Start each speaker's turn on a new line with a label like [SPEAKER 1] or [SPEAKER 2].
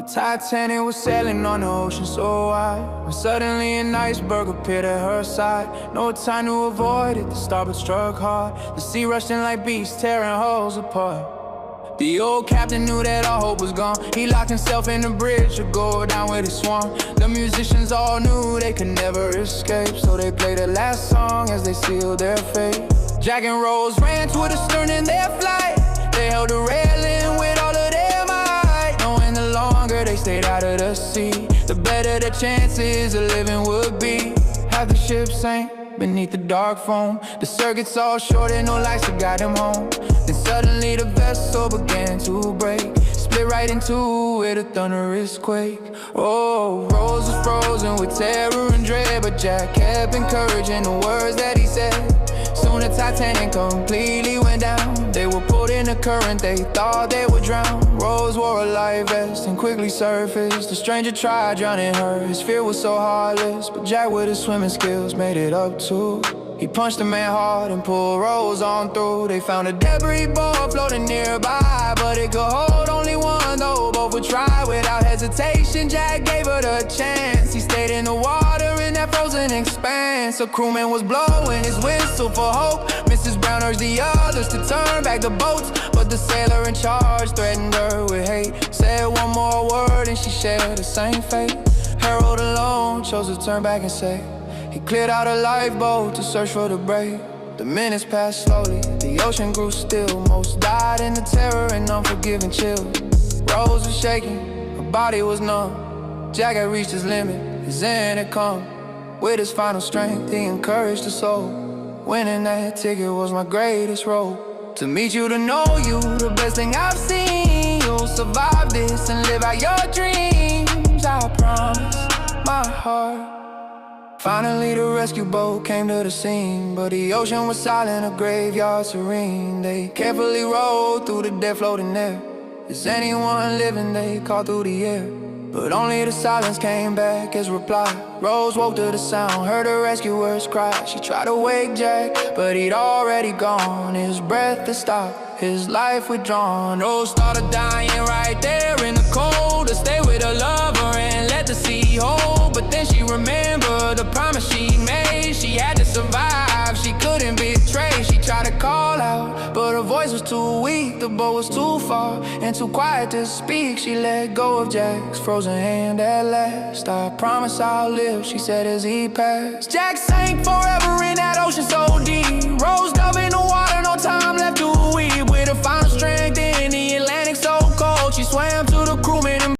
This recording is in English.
[SPEAKER 1] The Titanic was sailing on the ocean so wide, when suddenly an iceberg appeared at her side. No time to avoid it, the starboard struck hard. The sea rushed in like beasts, tearing hulls apart. The old captain knew that all hope was gone. He locked himself in the bridge to go down with his swan. The musicians all knew they could never escape, so they played the last song as they sealed their fate. Jack and Rose ran toward the stern in their flight. They held the railing with all of their might, knowing the longer they stayed out of the sea, the better the chances of living would be. Half the ship sank beneath the dark foam. The circuits all short and no lights to guide them home. Then suddenly the vessel began to break, split right into with a thunderous quake. Oh, Rose was frozen with terror and dread, but Jack kept encouraging the words that he said. Soon the Titanic completely went down. They were pulled in the current, they thought they would drown. Rose wore a life vest and quickly surfaced. The stranger tried drowning her, his fear was so heartless, but Jack with his swimming skills made it up too. He punched the man hard and pulled Rose on through. They found a debris board floating nearby, but it could hold only one though. Both would try without hesitation. Jack gave her the chance. He stayed in the water in that frozen expanse. A crewman was blowing his whistle for hope. Mrs. Brown urged the others to turn back the boats, but the sailor in charge threatened her with hate. Said one more word and she shared the same fate. Harold alone chose to turn back and say, he cleared out a lifeboat to search for the brave. The minutes passed slowly, the ocean grew still. Most died in the terror and unforgiving chill. Rose was shaking, her body was numb. Jack had reached his limit, his end had come. With his final strength, he encouraged the soul. Winning that ticket was my greatest role. To meet you, to know you, the best thing I've seen. You'll survive this and live out your dreams, I promise, my heart. Finally the rescue boat came to the scene, but the ocean was silent, a graveyard serene. They carefully rowed through the dead floating there. Is anyone living? They called through the air, but only the silence came back as reply. Rose woke to the sound, heard the rescuers cry. She tried to wake Jack, but he'd already gone. His breath had stopped, his life withdrawn. Rose started dying right there in the cold, to stay with her lover and let the sea hold. But then she remembered the promise she made. She had to survive, she couldn't betray. She tried to call out, but her voice was too weak. The boat was too far and too quiet to speak. She let go of Jack's frozen hand at last. I promise I'll live, she said as he passed. Jack sank forever in that ocean so deep. Rose dove in the water